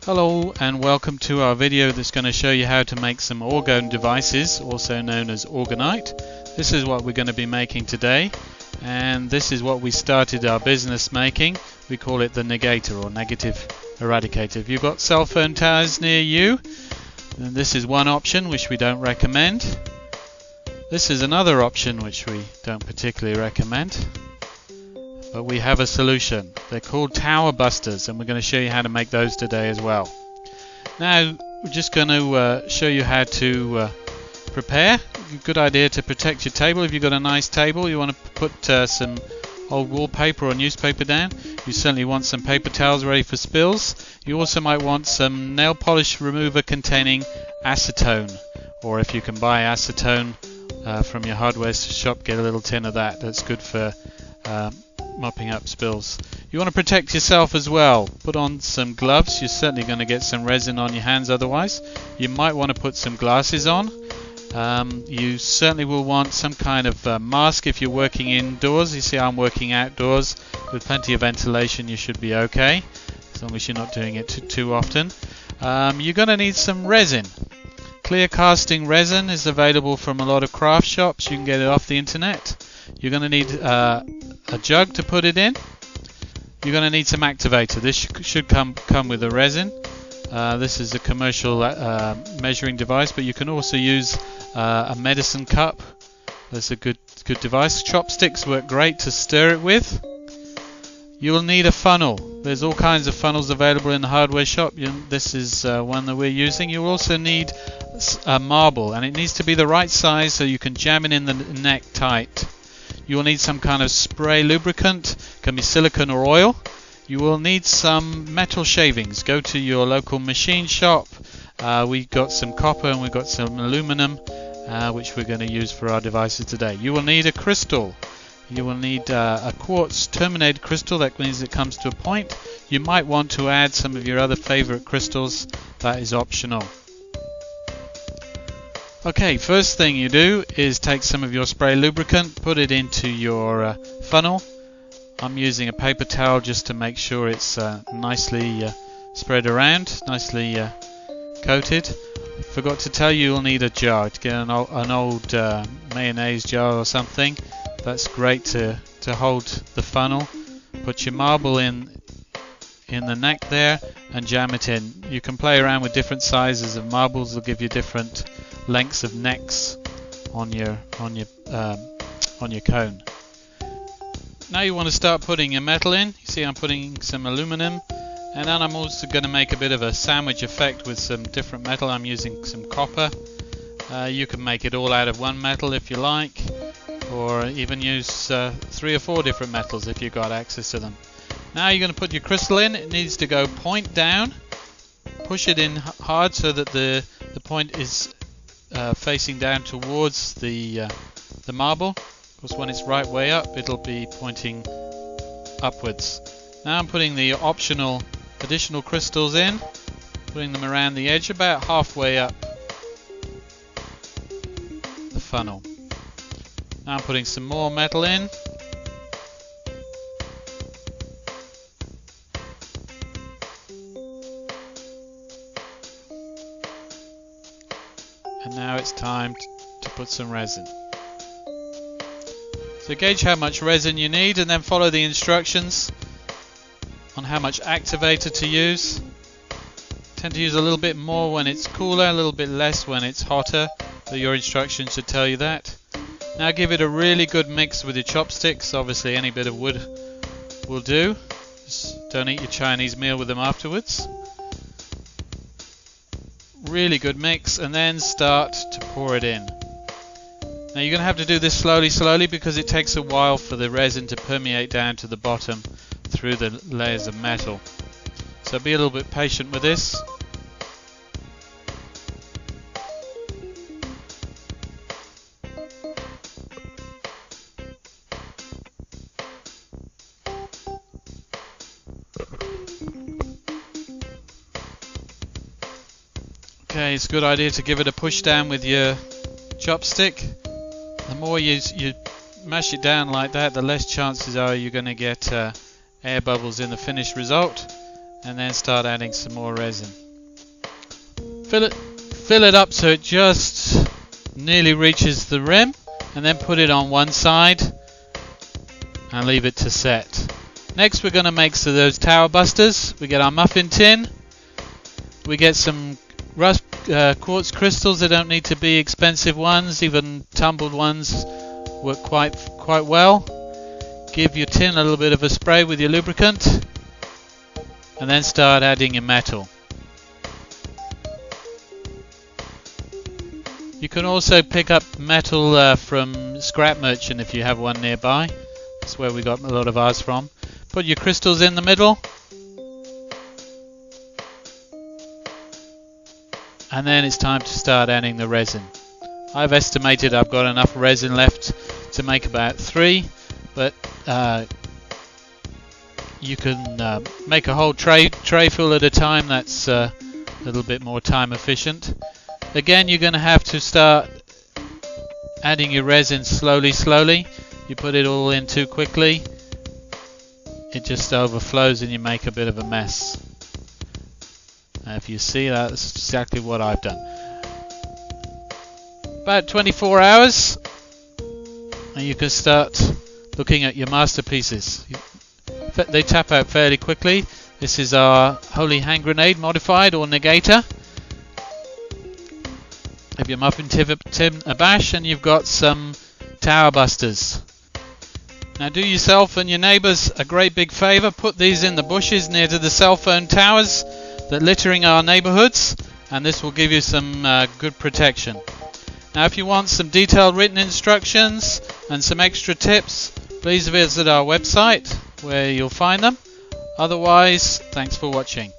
Hello and welcome to our video that's going to show you how to make some orgone devices, also known as orgonite. This is what we're going to be making today, and this is what we started our business making. We call it the negator, or negative eradicator. If you've got cell phone towers near you, then this is one option which we don't recommend. This is another option which we don't particularly recommend. But we have a solution. They're called tower busters, and we're going to show you how to make those today as well. Now we're just going to show you how to prepare. Good idea to protect your table. If you've got a nice table, you want to put some old wallpaper or newspaper down. You certainly want some paper towels ready for spills. You also might want some nail polish remover containing acetone, or if you can buy acetone from your hardware shop, get a little tin of that. That's good for mopping up spills. You want to protect yourself as well. Put on some gloves. You're certainly going to get some resin on your hands otherwise. You might want to put some glasses on. You certainly will want some kind of mask if you're working indoors. You see, I'm working outdoors with plenty of ventilation. You should be okay, as long as you're not doing it too often. You're going to need some resin. Clear casting resin is available from a lot of craft shops. You can get it off the internet. You're going to need a jug to put it in. You're going to need some activator. This should come with a resin. This is a commercial measuring device, but you can also use a medicine cup. That's a good device. Chopsticks work great to stir it with. You will need a funnel. There's all kinds of funnels available in the hardware shop. This is one that we're using. You also need a marble, and it needs to be the right size so you can jam it in the neck tight. You will need some kind of spray lubricant, can be silicone or oil. You will need some metal shavings. Go to your local machine shop. We've got some copper and we've got some aluminum, which we're going to use for our devices today. You will need a crystal. You will need a quartz terminated crystal. That means it comes to a point. You might want to add some of your other favorite crystals. That is optional. Okay, first thing you do is take some of your spray lubricant, put it into your funnel. I'm using a paper towel just to make sure it's nicely spread around, nicely coated. Forgot to tell you, you'll need a jar. To get an old mayonnaise jar or something. That's great to hold the funnel. Put your marble in the neck there and jam it in. You can play around with different sizes of marbles. They'll give you different lengths of necks on your cone. Now you want to start putting your metal in. You see, I'm putting some aluminum, and then I'm also going to make a bit of a sandwich effect with some different metal. I'm using some copper. You can make it all out of one metal if you like, or even use 3 or 4 different metals if you've got access to them. Now you're going to put your crystal in. It needs to go point down. Push it in hard so that the point is facing down towards the marble. Of course, when it's right way up, it'll be pointing upwards. Now I'm putting the optional additional crystals in, putting them around the edge about halfway up the funnel. Now I'm putting some more metal in. And now it's time to put some resin. So gauge how much resin you need and then follow the instructions on how much activator to use. Tend to use a little bit more when it's cooler, a little bit less when it's hotter, but your instructions should tell you that. Now give it a really good mix with your chopsticks. Obviously any bit of wood will do. Just don't eat your Chinese meal with them afterwards. Really good mix, and then start to pour it in. Now you're going to have to do this slowly because it takes a while for the resin to permeate down to the bottom through the layers of metal. So be a little bit patient with this. Okay, it's a good idea to give it a push down with your chopstick. The more you mash it down like that, the less chances are you're going to get air bubbles in the finished result. and then start adding some more resin. Fill it up so it just nearly reaches the rim, and then put it on one side and leave it to set. Next we're going to make those tower busters. We get our muffin tin, we get some quartz crystals. They don't need to be expensive ones, even tumbled ones work quite well. Give your tin a little bit of a spray with your lubricant, and then start adding your metal. You can also pick up metal from Scrap Merchant if you have one nearby. That's where we got a lot of ours from. Put your crystals in the middle, and then it's time to start adding the resin. I've estimated I've got enough resin left to make about 3, but you can make a whole tray full at a time. That's a little bit more time efficient. Again, you're going to have to start adding your resin slowly. You put it all in too quickly, it just overflows and you make a bit of a mess. If you see, that's exactly what I've done. About 24 hours and you can start looking at your masterpieces. They tap out fairly quickly. This is our Holy Hand Grenade modified, or negator. Have your muffin tin a bash, and you've got some tower busters. Now do yourself and your neighbours a great big favour. Put these in the bushes near to the cell phone towers that littering our neighbourhoods, and this will give you some good protection. Now if you want some detailed written instructions and some extra tips, please visit our website where you'll find them. Otherwise, thanks for watching.